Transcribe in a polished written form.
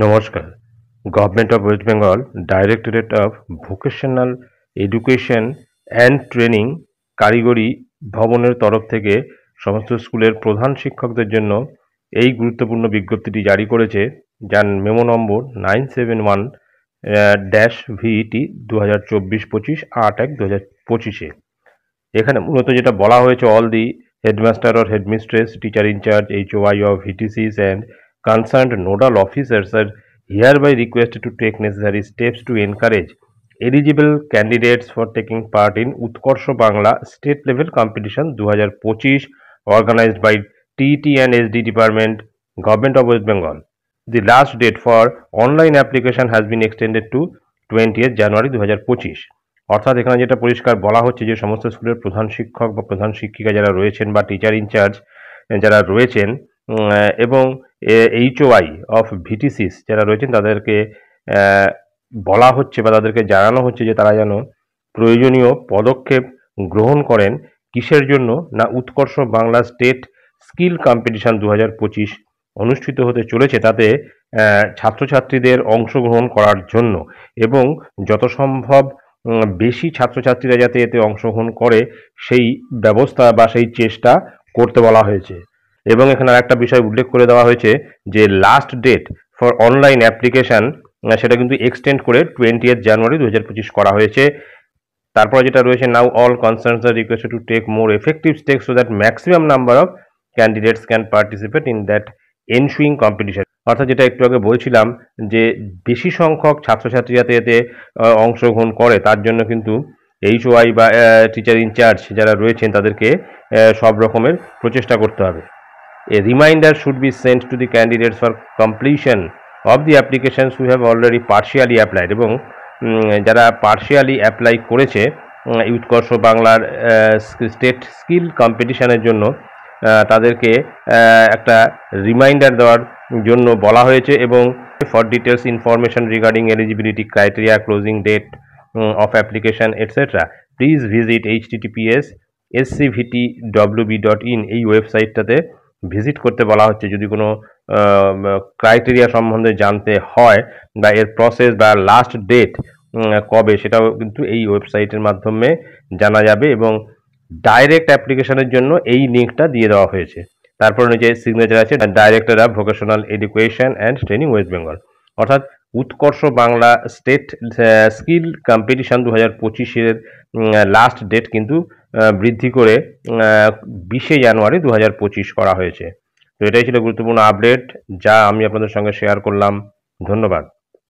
নমস্কার। Government of West Bengal directorate of vocational education and training কারিগরি ভবনের তরফ থেকে সমস্ত স্কুলের প্রধান শিক্ষকদের জন্য এই গুরুত্বপূর্ণ বিজ্ঞপ্তিটি জারি করেছে, যার মেমো নম্বর 971-VET 2024-25 8/1/2025-এ। এখানে মূলত যেটা বলা হয়েছে, all the headmaster or headmistress, teacher in charge, HOI of VTCs and concerned nodal officers are hereby requested to take necessary steps to encourage eligible candidates for taking part in Utkarsha Bangla state level competition 2025 organized by TET and SD department, Government of West Bengal. The last date for online application has been extended to 20th January 2025। অর্থাৎ এখানে যেটা পরিষ্কার বলা হচ্ছে যে সমস্ত স্কুলের প্রধান শিক্ষক বা প্রধান শিক্ষিকা যারা রয়েছেন বা টিচার ইনচার্জ যারা রয়েছেন এবং HOI অফ ভিটিসিস যারা রয়েছেন তাদেরকে বলা হচ্ছে বা তাদেরকে জানানো হচ্ছে যে তারা যেন প্রয়োজনীয় পদক্ষেপ গ্রহণ করেন। কিসের জন্য? না, উৎকর্ষ বাংলা স্টেট স্কিল কম্পিটিশন 2025 অনুষ্ঠিত হতে চলেছে, তাতে ছাত্রছাত্রীদের অংশগ্রহণ করার জন্য এবং যত সম্ভব বেশি ছাত্রছাত্রীরা যাতে এতে অংশগ্রহণ করে সেই ব্যবস্থা বা সেই চেষ্টা করতে বলা হয়েছে। এবং এখানে আরেকটা বিষয় উল্লেখ করে দেওয়া হয়েছে যে last date for online application সেটা কিন্তু এক্সটেন্ড করে 20th জানুয়ারি 2025 করা হয়েছে। তারপরে যেটা রয়েছে, now all concerns are requested to take more effective steps so that maximum number of candidates can participate in that ensuing competition. অর্থাৎ যেটা একটু আগে বলছিলাম যে বেশি সংখ্যক ছাত্রছাত্রী যাতে এতে অংশগ্রহণ করে তার জন্য কিন্তু HOI বা টিচার ইনচার্জ যারা রয়েছেন তাদেরকে সব রকমের প্রচেষ্টা করতে হবে। A reminder should be sent to the candidates for completion of the applications who have already partially applied এবং যারা পার্শিয়ালি অ্যাপ্লাই করেছে উৎকর্ষ বাংলার স্টেট স্কিল কম্পিটিশনের জন্য তাদেরকে একটা রিমাইন্ডার দেওয়ার জন্য বলা হয়েছে। এবং for details information regarding eligibility criteria, closing date of application etcetera please visit https://scvtwb.in এই ওয়েবসাইটটাতে ভিজিট করতে বলা হচ্ছে। যদি কোনো ক্রাইটেরিয়া সম্বন্ধে জানতে হয় বা এর প্রসেস বা লাস্ট ডেট কবে সেটাও কিন্তু এই ওয়েবসাইটের মাধ্যমে জানা যাবে এবং ডাইরেক্ট অ্যাপ্লিকেশনের জন্য এই লিঙ্কটা দিয়ে দেওয়া হয়েছে। তারপর নিচে সিগনেচার আছে director of vocational education and training West Bengal. অর্থাৎ Utkarsh Bangla state skill competition 2025-এর লাস্ট ডেট কিন্তু বৃদ্ধি করে 20শে জানুয়ারি 2025 করা হয়েছে। তো এটাই ছিল গুরুত্বপূর্ণ আপডেট যা আমি আপনাদের সঙ্গে শেয়ার করলাম। ধন্যবাদ।